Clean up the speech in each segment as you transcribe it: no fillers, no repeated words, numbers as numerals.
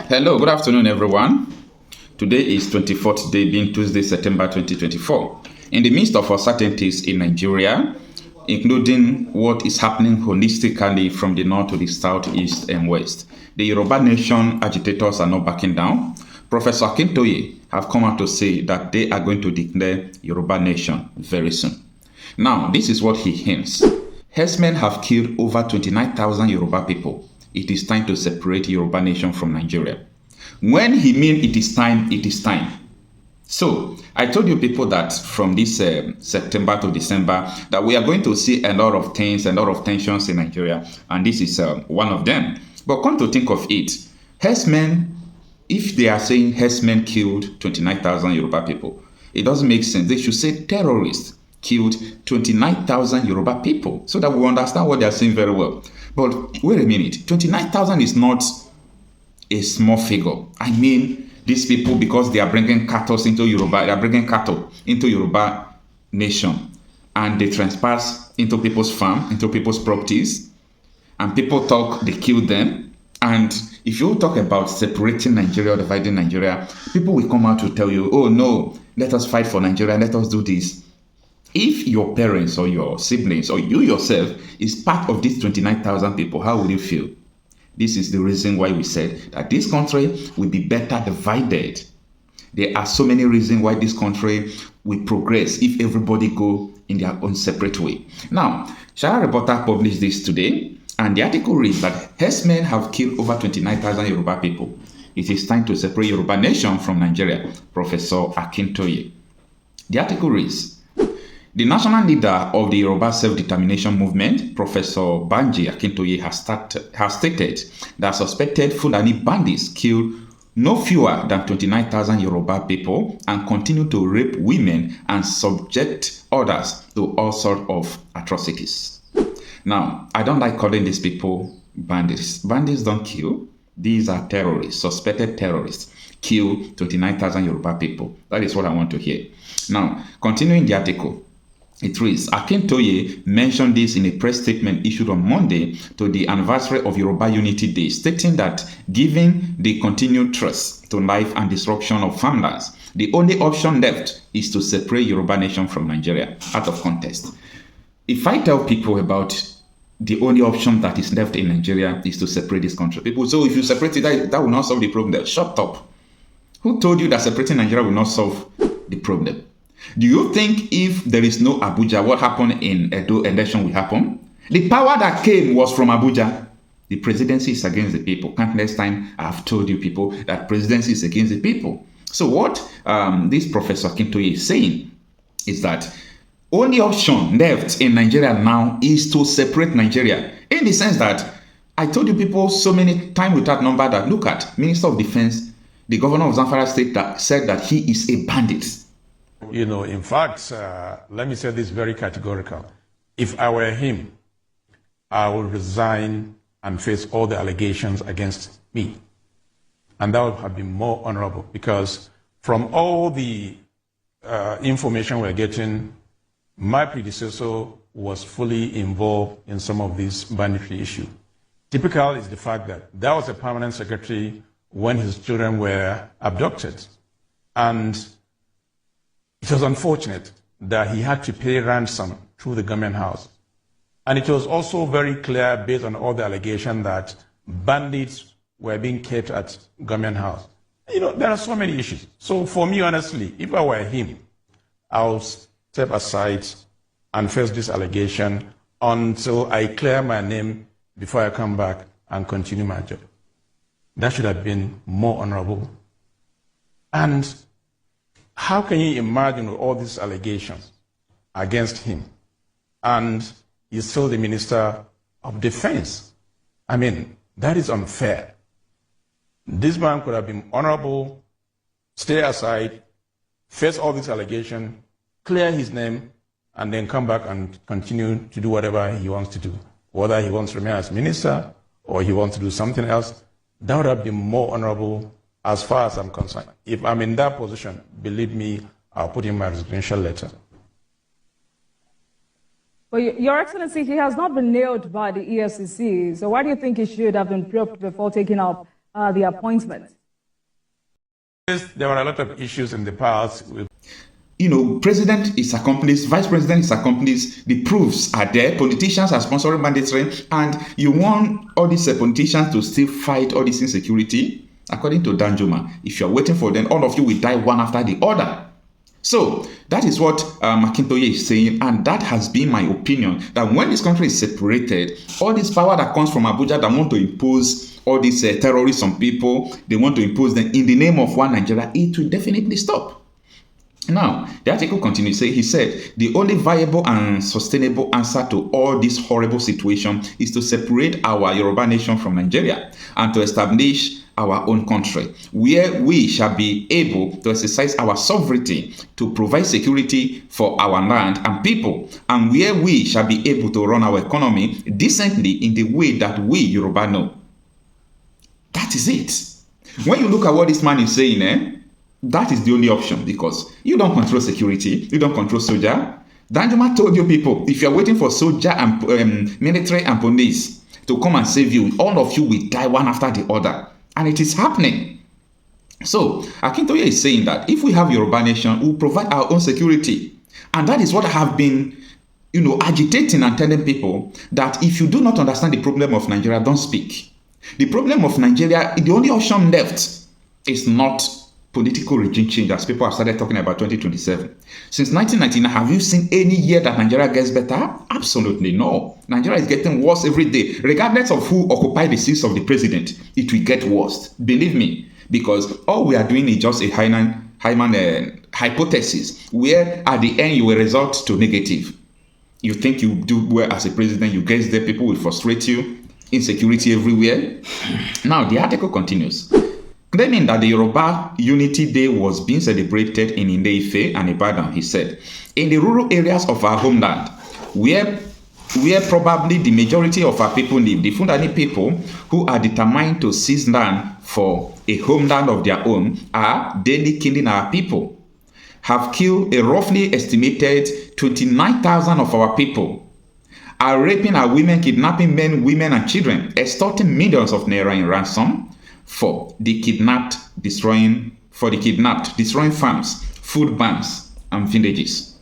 Hello, good afternoon, everyone. Today is 24th day, being Tuesday, September 2024. In the midst of uncertainties in Nigeria, including what is happening holistically from the north to the south, east, and west, the Yoruba nation agitators are not backing down. Professor Akintoye have come out to say that they are going to declare Yoruba nation very soon. Now, this is what he hints. Herdsmen have killed over 29,000 Yoruba people. It is time to separate Yoruba nation from Nigeria. When he means it is time, it is time. So, I told you people that from this September to December, that we are going to see a lot of things, a lot of tensions in Nigeria, and this is one of them. But come to think of it, herdsmen, if they are saying herdsmen killed 29,000 Yoruba people, it doesn't make sense. They should say terrorists killed 29,000 Yoruba people, so that we understand what they are saying very well. But wait a minute, 29,000 is not a small figure. I mean, these people, because they are bringing cattle into Yoruba, they are bringing cattle into Yoruba nation, and they trespass into people's farm, into people's properties, and people talk, they kill them. And if you talk about separating Nigeria or dividing Nigeria, people will come out to tell you, oh no, let us fight for Nigeria, let us do this. If your parents or your siblings or you yourself is part of these 29,000 people, how will you feel? This is the reason why we said that this country will be better divided. There are so many reasons why this country will progress if everybody go in their own separate way. Now, Shara Reporter published this today, and the article reads that herdsmen have killed over 29,000 Yoruba people. It is time to separate Yoruba nation from Nigeria, Professor Akintoye. The article reads, the national leader of the Yoruba self-determination movement, Professor Banji Akintoye, has stated that suspected Fulani bandits killed no fewer than 29,000 Yoruba people and continue to rape women and subject others to all sorts of atrocities. Now, I don't like calling these people bandits. Bandits don't kill. These are terrorists, suspected terrorists, kill 29,000 Yoruba people. That is what I want to hear. Now, continuing the article, it reads, Akintoye mentioned this in a press statement issued on Monday to the anniversary of Yoruba Unity Day, stating that given the continued threats to life and destruction of farmlands, the only option left is to separate Yoruba nation from Nigeria, out of context. If I tell people about the only option that is left in Nigeria is to separate this country, people say, so if you separate it, that will not solve the problem. Shut up. Who told you that separating Nigeria will not solve the problem? Do you think if there is no Abuja, what happened in Edo election will happen? The power that came was from Abuja. The presidency is against the people. Countless times I have told you people that presidency is against the people. So what this Professor Akintoye is saying is that only option left in Nigeria now is to separate Nigeria. In the sense that I told you people so many times without number that look at Minister of Defense, the governor of Zamfara State that said that he is a bandit. You know, in fact, let me say this very categorical. If I were him, I would resign and face all the allegations against me. And that would have been more honorable, because from all the information we're getting, my predecessor was fully involved in some of these banditry issues. Typical is the fact that that was a permanent secretary when his children were abducted. And it was unfortunate that he had to pay ransom through the government house. And it was also very clear, based on all the allegations, that bandits were being kept at government house. You know, there are so many issues. So for me, honestly, if I were him, I'll step aside and face this allegation until I clear my name before I come back and continue my job. That should have been more honorable. And how can you imagine all these allegations against him? And he's still the Minister of Defense. I mean, that is unfair. This man could have been honorable, stay aside, face all these allegations, clear his name, and then come back and continue to do whatever he wants to do. Whether he wants to remain as minister or he wants to do something else, that would have been more honorable as far as I'm concerned. If I'm in that position, believe me, I'll put in my resignation letter. Well, Your Excellency, he has not been nailed by the EFCC. So why do you think he should have been probed before taking up the appointment. There were a lot of issues in the past with president is accomplice, vice president is accomplice, the proofs are there, politicians are sponsoring mandatory, and you want all these politicians to still fight all this insecurity? According to Danjuma, if you're waiting for them, all of you will die one after the other. So that is what Akintoye is saying, and that has been my opinion, that when this country is separated, all this power that comes from Abuja that want to impose all these terrorists on people, they want to impose them in the name of one Nigeria, it will definitely stop. Now, the article continues, he said, the only viable and sustainable answer to all this horrible situation is to separate our Yoruba nation from Nigeria and to establish our own country, where we shall be able to exercise our sovereignty to provide security for our land and people, and where we shall be able to run our economy decently in the way that we Yoruba know. That is it. When you look at what this man is saying, that is the only option, because you don't control security, you don't control soldier. Danjuma told you people, if you're waiting for soldier and military and police to come and save you, all of you will die one after the other. And it is happening. So Akintoye is saying that if we have Yoruba nation, we'll provide our own security. And that is what I have been, agitating and telling people, that if you do not understand the problem of Nigeria, don't speak. The problem of Nigeria, the only option left is not political regime change, as people have started talking about 2027. Since 1999, have you seen any year that Nigeria gets better? Absolutely no. Nigeria is getting worse every day. Regardless of who occupies the seats of the president, it will get worse. Believe me, because all we are doing is just a Hyman hypothesis, where at the end you will result to negative. You think you do well as a president, you get there, people will frustrate you, insecurity everywhere. Now, the article continues, claiming that the Yoruba Unity Day was being celebrated in Ile-Ife and Ibadan. He said, in the rural areas of our homeland, where probably the majority of our people live, the Fulani people who are determined to seize land for a homeland of their own are daily killing our people, have killed a roughly estimated 29,000 of our people, are raping our women, kidnapping men, women and children, extorting millions of naira in ransom, for the kidnapped, destroying farms, food banks, and villages.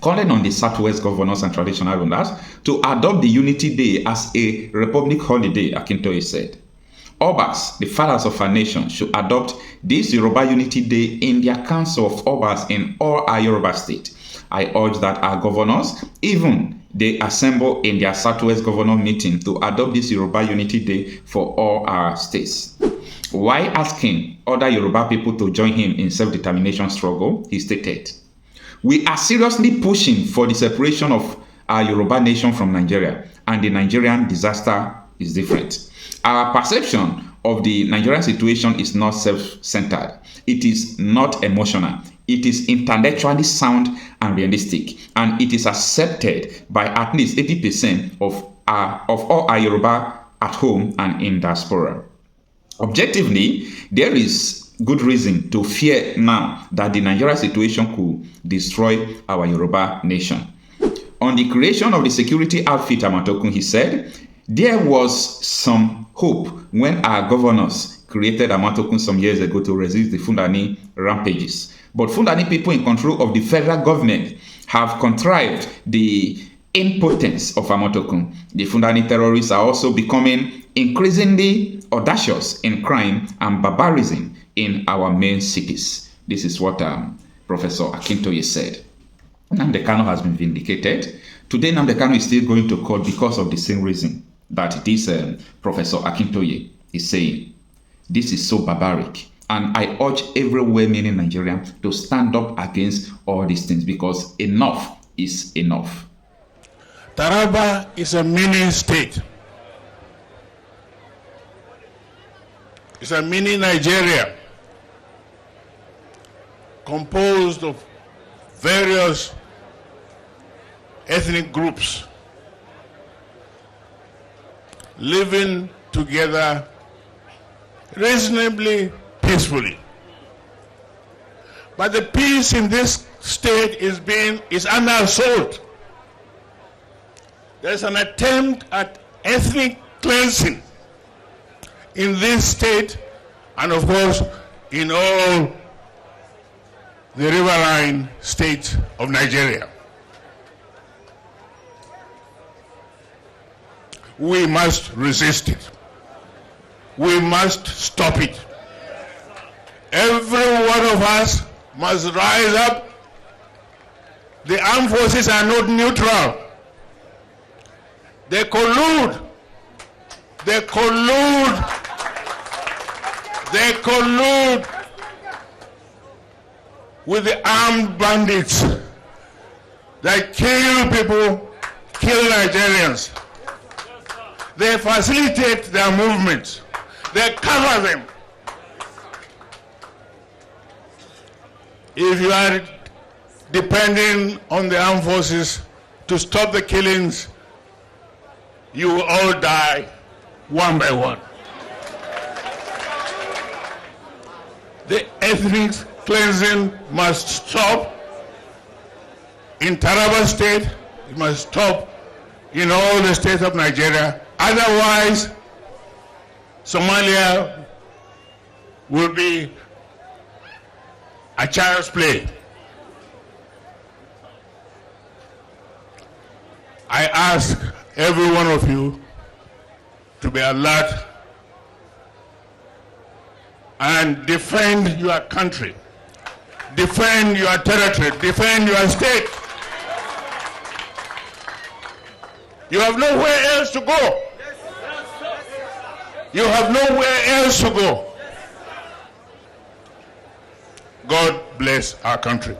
Calling on the Southwest governors and traditional rulers to adopt the Unity Day as a republic holiday, Akintoye said. Obas, the fathers of our nation, should adopt this Yoruba Unity Day in their council of Obas in all our Yoruba state. I urge that our governors, even they assemble in their Southwest Governor meeting to adopt this Yoruba Unity Day for all our states. While asking other Yoruba people to join him in self-determination struggle, he stated, we are seriously pushing for the separation of our Yoruba nation from Nigeria, and the Nigerian disaster is different. Our perception of the Nigerian situation is not self-centered. It is not emotional. It is intellectually sound and realistic, and it is accepted by at least 80% of all our Yoruba at home and in diaspora. Objectively, there is good reason to fear now that the Nigeria situation could destroy our Yoruba nation. On the creation of the security outfit Amatokun, he said, there was some hope when our governors created Amatokun some years ago to resist the Fulani rampages. But Fulani people in control of the federal government have contrived the impotence of Amatokun. The Fulani terrorists are also becoming increasingly audacious in crime and barbarism in our main cities. This is what Professor Akintoye said. Nnamdi Kanu has been vindicated. Today, Nnamdi Kanu is still going to court because of the same reason that this Professor Akintoye is saying. This is so barbaric. And I urge every well-meaning Nigerian to stand up against all these things, because enough is enough. Taraba is a mini state. It's a mini Nigeria composed of various ethnic groups living together reasonably peacefully. But the peace in this state is under assault. There's an attempt at ethnic cleansing in this state and, of course, in all the riverine states of Nigeria. We must resist it. We must stop it. Every one of us must rise up. The armed forces are not neutral. They collude. They collude. They collude with the armed bandits that kill people, kill Nigerians. They facilitate their movements. They cover them. If you are depending on the armed forces to stop the killings, you will all die one by one. The ethnic cleansing must stop in Taraba State. It must stop in all the states of Nigeria. Otherwise, Somalia will be a child's play. I ask every one of you to be alert and defend your country, defend your territory, defend your state. You have nowhere else to go. You have nowhere else to go. God bless our country.